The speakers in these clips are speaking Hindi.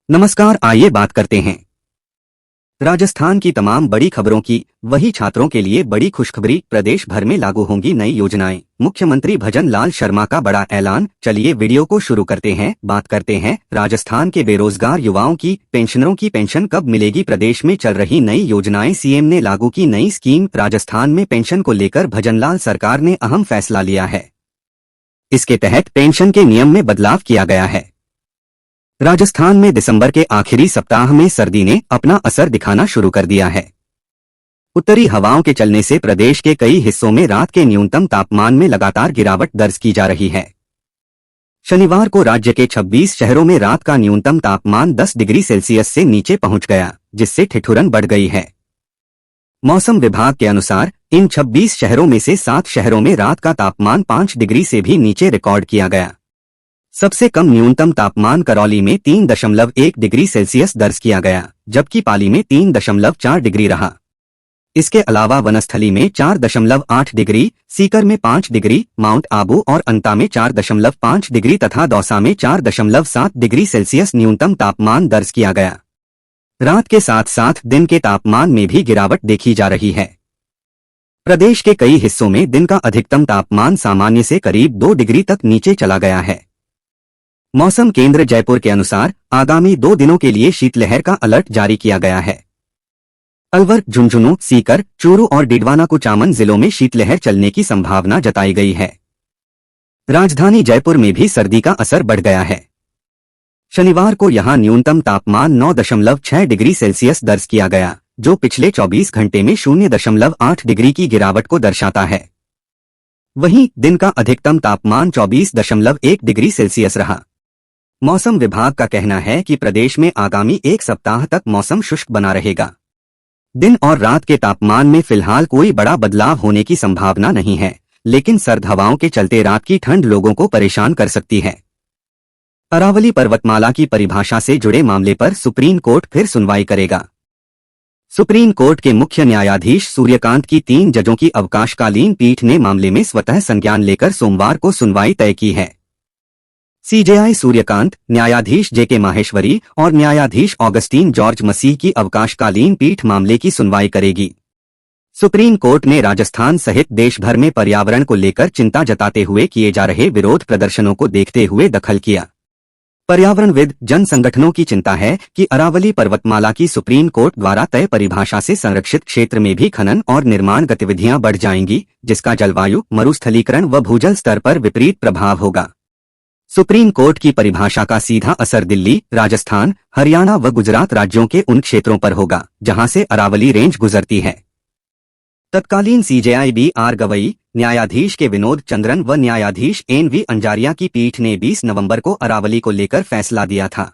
नमस्कार, आइए बात करते हैं राजस्थान की तमाम बड़ी खबरों की। वही छात्रों के लिए बड़ी खुशखबरी, प्रदेश भर में लागू होंगी नई योजनाएं। मुख्यमंत्री भजन लाल शर्मा का बड़ा ऐलान। चलिए वीडियो को शुरू करते हैं। बात करते हैं राजस्थान के बेरोजगार युवाओं की। पेंशनरों की पेंशन कब मिलेगी? प्रदेश में चल रही नई योजनाएं। सीएम ने लागू की नई स्कीम। राजस्थान में पेंशन को लेकर भजनलाल सरकार ने अहम फैसला लिया है। इसके तहत पेंशन के नियम में बदलाव किया गया है। राजस्थान में दिसंबर के आखिरी सप्ताह में सर्दी ने अपना असर दिखाना शुरू कर दिया है। उत्तरी हवाओं के चलने से प्रदेश के कई हिस्सों में रात के न्यूनतम तापमान में लगातार गिरावट दर्ज की जा रही है। शनिवार को राज्य के 26 शहरों में रात का न्यूनतम तापमान 10 डिग्री सेल्सियस से नीचे पहुंच गया, जिससे ठिठुरन बढ़ गई है। मौसम विभाग के अनुसार इन 26 शहरों में से 7 शहरों में रात का तापमान 5 डिग्री से भी नीचे रिकॉर्ड किया गया। सबसे कम न्यूनतम तापमान करौली में 3.1 डिग्री सेल्सियस दर्ज किया गया, जबकि पाली में 3.4 डिग्री रहा। इसके अलावा वनस्थली में 4.8 डिग्री, सीकर में 5 डिग्री, माउंट आबू और अंता में 4.5 डिग्री तथा दौसा में 4.7 डिग्री सेल्सियस न्यूनतम तापमान दर्ज किया गया। रात के साथ साथ दिन के तापमान में भी गिरावट देखी जा रही है। प्रदेश के कई हिस्सों में दिन का अधिकतम तापमान सामान्य से करीब 2 डिग्री तक नीचे चला गया है। मौसम केंद्र जयपुर के अनुसार आगामी 2 दिनों के लिए शीतलहर का अलर्ट जारी किया गया है। अलवर, झुंझुनू, सीकर, चूरू और डिडवाना कुचामन जिलों में शीतलहर चलने की संभावना जताई गई है। राजधानी जयपुर में भी सर्दी का असर बढ़ गया है। शनिवार को यहां न्यूनतम तापमान 9.6 डिग्री सेल्सियस दर्ज किया गया, जो पिछले 24 घंटे में 0.8 डिग्री की गिरावट को दर्शाता है। वहीं दिन का अधिकतम तापमान 24.1 डिग्री सेल्सियस रहा। मौसम विभाग का कहना है कि प्रदेश में आगामी 1 सप्ताह तक मौसम शुष्क बना रहेगा। दिन और रात के तापमान में फिलहाल कोई बड़ा बदलाव होने की संभावना नहीं है, लेकिन सर्द हवाओं के चलते रात की ठंड लोगों को परेशान कर सकती है। अरावली पर्वतमाला की परिभाषा से जुड़े मामले पर सुप्रीम कोर्ट फिर सुनवाई करेगा। सुप्रीम कोर्ट के मुख्य न्यायाधीश सूर्यकांत की 3 जजों की अवकाशकालीन पीठ ने मामले में स्वतः संज्ञान लेकर सोमवार को सुनवाई तय की है। सीजेआई सूर्यकांत, न्यायाधीश जेके माहेश्वरी और न्यायाधीश ऑगस्टीन जॉर्ज मसीह की अवकाशकालीन पीठ मामले की सुनवाई करेगी। सुप्रीम कोर्ट ने राजस्थान सहित देश भर में पर्यावरण को लेकर चिंता जताते हुए किए जा रहे विरोध प्रदर्शनों को देखते हुए दखल किया। पर्यावरणविद जन संगठनों की चिंता है कि अरावली पर्वतमाला की सुप्रीम कोर्ट द्वारा तय परिभाषा से संरक्षित क्षेत्र में भी खनन और निर्माण गतिविधियां बढ़ जाएंगी, जिसका जलवायु, मरुस्थलीकरण व भूजल स्तर पर विपरीत प्रभाव होगा। सुप्रीम कोर्ट की परिभाषा का सीधा असर दिल्ली, राजस्थान, हरियाणा व गुजरात राज्यों के उन क्षेत्रों पर होगा जहां से अरावली रेंज गुजरती है। तत्कालीन सीजेआई बी.आर. गवई, न्यायाधीश के विनोद चंद्रन व न्यायाधीश एन.वी. अंजारिया की पीठ ने 20 नवंबर को अरावली को लेकर फैसला दिया था,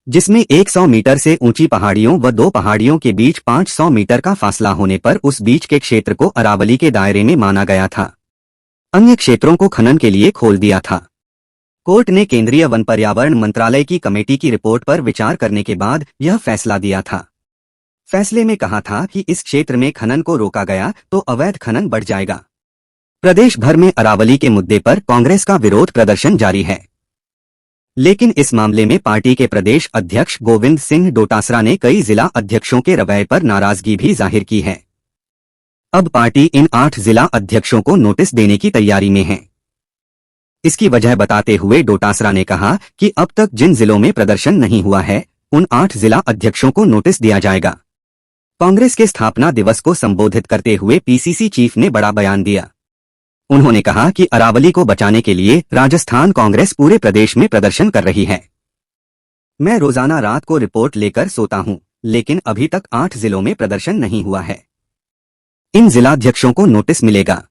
जिसमें 100 मीटर से ऊंची पहाड़ियों व 2 पहाड़ियों के बीच 500 मीटर का फासला होने पर उस बीच के क्षेत्र को अरावली के दायरे में माना गया था। अन्य क्षेत्रों को खनन के लिए खोल दिया था। कोर्ट ने केंद्रीय वन पर्यावरण मंत्रालय की कमेटी की रिपोर्ट पर विचार करने के बाद यह फैसला दिया था। फैसले में कहा था कि इस क्षेत्र में खनन को रोका गया तो अवैध खनन बढ़ जाएगा। प्रदेश भर में अरावली के मुद्दे पर कांग्रेस का विरोध प्रदर्शन जारी है, लेकिन इस मामले में पार्टी के प्रदेश अध्यक्ष गोविंद सिंह डोटासरा ने कई जिला अध्यक्षों के रवैये पर नाराजगी भी जाहिर की है। अब पार्टी इन 8 जिला अध्यक्षों को नोटिस देने की तैयारी में है। इसकी वजह बताते हुए डोटासरा ने कहा कि अब तक जिन जिलों में प्रदर्शन नहीं हुआ है, उन 8 जिला अध्यक्षों को नोटिस दिया जाएगा। कांग्रेस के स्थापना दिवस को संबोधित करते हुए पीसीसी चीफ ने बड़ा बयान दिया। उन्होंने कहा कि अरावली को बचाने के लिए राजस्थान कांग्रेस पूरे प्रदेश में प्रदर्शन कर रही है। मैं रोजाना रात को रिपोर्ट लेकर सोता हूं, लेकिन अभी तक 8 जिलों में प्रदर्शन नहीं हुआ है। इन जिलाध्यक्षों को नोटिस मिलेगा।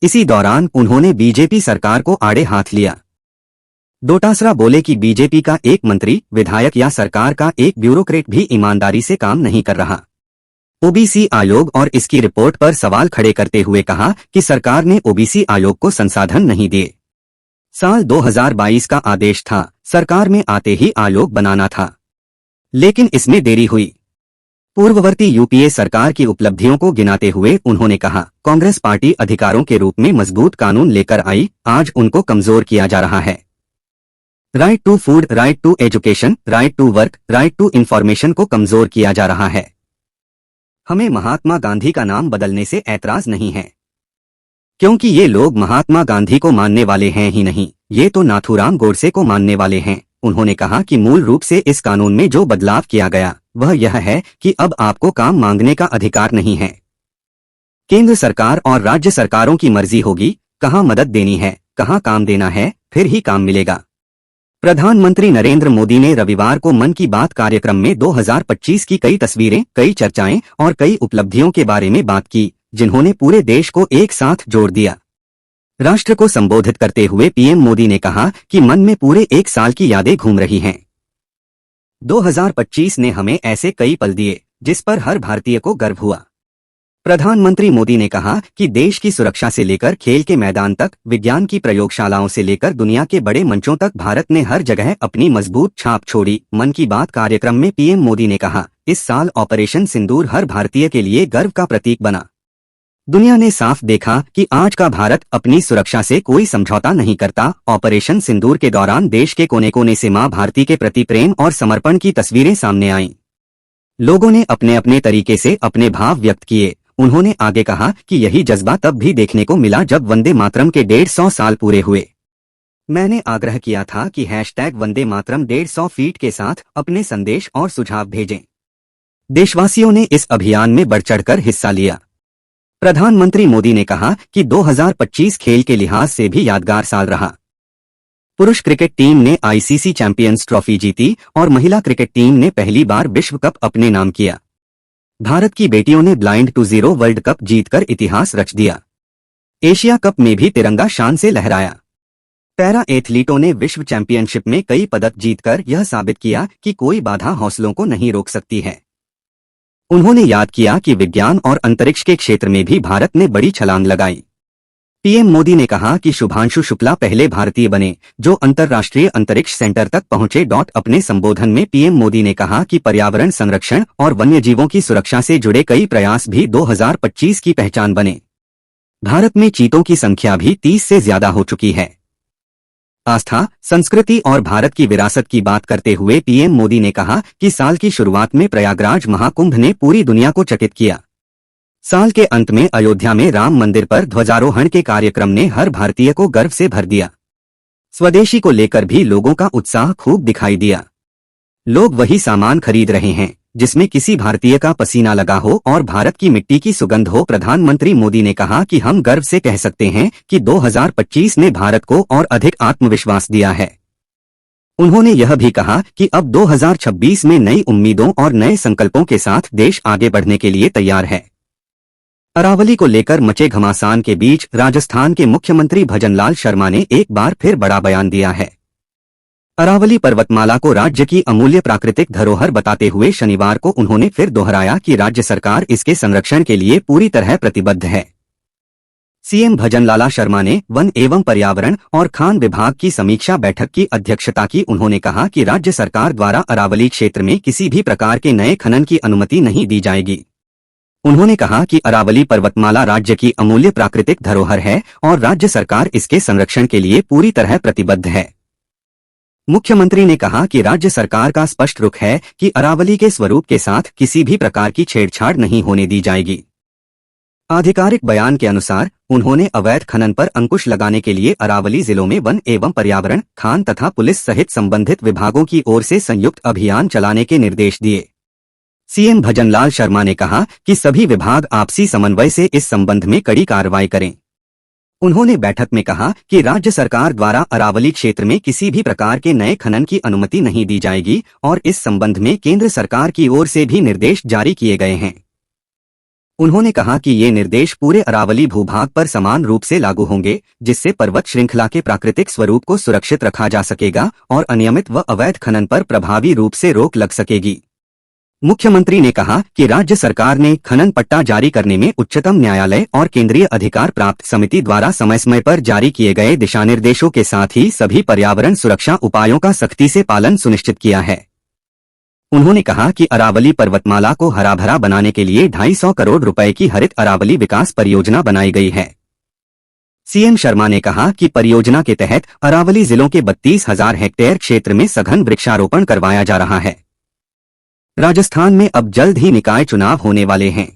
इसी दौरान उन्होंने बीजेपी सरकार को आड़े हाथ लिया। डोटासरा बोले कि बीजेपी का एक मंत्री, विधायक या सरकार का एक ब्यूरोक्रेट भी ईमानदारी से काम नहीं कर रहा। ओबीसी आयोग और इसकी रिपोर्ट पर सवाल खड़े करते हुए कहा कि सरकार ने ओबीसी आयोग को संसाधन नहीं दिए। साल 2022 का आदेश था, सरकार में आते ही आयोग बनाना था, लेकिन इसमें देरी हुई। पूर्ववर्ती यूपीए सरकार की उपलब्धियों को गिनाते हुए उन्होंने कहा, कांग्रेस पार्टी अधिकारों के रूप में मजबूत कानून लेकर आई, आज उनको कमजोर किया जा रहा है। Right to food, right to education, right to work, right to information को कमजोर किया जा रहा है। हमें महात्मा गांधी का नाम बदलने से ऐतराज नहीं है, क्योंकि ये लोग महात्मा गांधी को मानने वाले हैं ही नहीं, ये तो नाथूराम गोडसे को मानने वाले हैं। उन्होंने कहा कि मूल रूप से इस कानून में जो बदलाव किया गया वह यह है कि अब आपको काम मांगने का अधिकार नहीं है। केंद्र सरकार और राज्य सरकारों की मर्जी होगी कहां मदद देनी है, कहां काम देना है, फिर ही काम मिलेगा। प्रधानमंत्री नरेंद्र मोदी ने रविवार को मन की बात कार्यक्रम में 2025 की कई तस्वीरें, कई चर्चाएं और कई उपलब्धियों के बारे में बात की, जिन्होंने पूरे देश को एक साथ जोड़ दिया। राष्ट्र को संबोधित करते हुए पीएम मोदी ने कहा कि मन में पूरे एक साल की यादें घूम रही हैं। 2025 ने हमें ऐसे कई पल दिए जिस पर हर भारतीय को गर्व हुआ। प्रधानमंत्री मोदी ने कहा कि देश की सुरक्षा से लेकर खेल के मैदान तक, विज्ञान की प्रयोगशालाओं से लेकर दुनिया के बड़े मंचों तक भारत ने हर जगह अपनी मजबूत छाप छोड़ी। मन की बात कार्यक्रम में पीएम मोदी ने कहा, इस साल ऑपरेशन सिंदूर हर भारतीय के लिए गर्व का प्रतीक बना। दुनिया ने साफ देखा कि आज का भारत अपनी सुरक्षा से कोई समझौता नहीं करता। ऑपरेशन सिंदूर के दौरान देश के कोने कोने से मां भारती के प्रति प्रेम और समर्पण की तस्वीरें सामने आईं। लोगों ने अपने अपने तरीके से अपने भाव व्यक्त किए। उन्होंने आगे कहा कि यही जज्बा तब भी देखने को मिला जब वंदे मातरम के 150 साल पूरे हुए। मैंने आग्रह किया था कि #वंदे मातरम 150 फीट के साथ अपने संदेश और सुझाव भेजें। देशवासियों ने इस अभियान में बढ़ चढ़कर हिस्सा लिया। प्रधानमंत्री मोदी ने कहा कि 2025 खेल के लिहाज से भी यादगार साल रहा। पुरुष क्रिकेट टीम ने आईसीसी चैंपियंस ट्रॉफी जीती और महिला क्रिकेट टीम ने पहली बार विश्व कप अपने नाम किया। भारत की बेटियों ने blind two zero world cup जीतकर इतिहास रच दिया। एशिया कप में भी तिरंगा शान से लहराया। पैरा एथलीटों ने विश्व चैंपियनशिप में कई पदक जीतकर यह साबित किया कि कोई बाधा हौसलों को नहीं रोक सकती है। उन्होंने याद किया कि विज्ञान और अंतरिक्ष के क्षेत्र में भी भारत ने बड़ी छलांग लगाई। पीएम मोदी ने कहा कि शुभांशु शुक्ला पहले भारतीय बने जो अंतर्राष्ट्रीय अंतरिक्ष सेंटर तक पहुंचे। अपने संबोधन में पीएम मोदी ने कहा कि पर्यावरण संरक्षण और वन्यजीवों की सुरक्षा से जुड़े कई प्रयास भी 2025 की पहचान बने। भारत में चीतों की संख्या भी 30 से ज्यादा हो चुकी है। आस्था, संस्कृति और भारत की विरासत की बात करते हुए पीएम मोदी ने कहा कि साल की शुरुआत में प्रयागराज महाकुंभ ने पूरी दुनिया को चकित किया। साल के अंत में अयोध्या में राम मंदिर पर ध्वजारोहण के कार्यक्रम ने हर भारतीय को गर्व से भर दिया। स्वदेशी को लेकर भी लोगों का उत्साह खूब दिखाई दिया। लोग वही सामान खरीद रहे हैं जिसमें किसी भारतीय का पसीना लगा हो और भारत की मिट्टी की सुगंध हो। प्रधानमंत्री मोदी ने कहा कि हम गर्व से कह सकते हैं कि 2025 ने भारत को और अधिक आत्मविश्वास दिया है। उन्होंने यह भी कहा कि अब 2026 में नई उम्मीदों और नए संकल्पों के साथ देश आगे बढ़ने के लिए तैयार है। अरावली को लेकर मचे घमासान के बीच राजस्थान के मुख्यमंत्री भजनलाल शर्मा ने एक बार फिर बड़ा बयान दिया है। अरावली पर्वतमाला को राज्य की अमूल्य प्राकृतिक धरोहर बताते हुए शनिवार को उन्होंने फिर दोहराया कि राज्य सरकार इसके संरक्षण के लिए पूरी तरह प्रतिबद्ध है। सीएम भजनलाल शर्मा ने वन एवं पर्यावरण और खान विभाग की समीक्षा बैठक की अध्यक्षता की। उन्होंने कहा कि राज्य सरकार द्वारा अरावली क्षेत्र में किसी भी प्रकार के नए खनन की अनुमति नहीं दी जाएगी। उन्होंने कहा कि अरावली पर्वतमाला राज्य की अमूल्य प्राकृतिक धरोहर है और राज्य सरकार इसके संरक्षण के लिए पूरी तरह प्रतिबद्ध है। मुख्यमंत्री ने कहा कि राज्य सरकार का स्पष्ट रुख है कि अरावली के स्वरूप के साथ किसी भी प्रकार की छेड़छाड़ नहीं होने दी जाएगी। आधिकारिक बयान के अनुसार उन्होंने अवैध खनन पर अंकुश लगाने के लिए अरावली जिलों में वन एवं पर्यावरण, खान तथा पुलिस सहित संबंधित विभागों की ओर से संयुक्त अभियान चलाने के निर्देश दिए। सीएम भजनलाल शर्मा ने कहा कि सभी विभाग आपसी समन्वय से इस संबंध में कड़ी कार्रवाई करें। उन्होंने बैठक में कहा कि राज्य सरकार द्वारा अरावली क्षेत्र में किसी भी प्रकार के नए खनन की अनुमति नहीं दी जाएगी और इस संबंध में केंद्र सरकार की ओर से भी निर्देश जारी किए गए हैं। उन्होंने कहा कि ये निर्देश पूरे अरावली भूभाग पर समान रूप से लागू होंगे, जिससे पर्वत श्रृंखला के प्राकृतिक स्वरूप को सुरक्षित रखा जा सकेगा और अनियमित व अवैध खनन पर प्रभावी रूप से रोक लग सकेगी। मुख्यमंत्री ने कहा कि राज्य सरकार ने खनन पट्टा जारी करने में उच्चतम न्यायालय और केंद्रीय अधिकार प्राप्त समिति द्वारा समय समय पर जारी किए गए दिशानिर्देशों के साथ ही सभी पर्यावरण सुरक्षा उपायों का सख्ती से पालन सुनिश्चित किया है। उन्होंने कहा कि अरावली पर्वतमाला को हराभरा बनाने के लिए 250 करोड़ रुपए की हरित अरावली विकास परियोजना बनाई गई है। सीएम शर्मा ने कहा कि परियोजना के तहत अरावली जिलों के 32,000 हेक्टेयर क्षेत्र में सघन वृक्षारोपण करवाया जा रहा है। राजस्थान में अब जल्द ही निकाय चुनाव होने वाले हैं।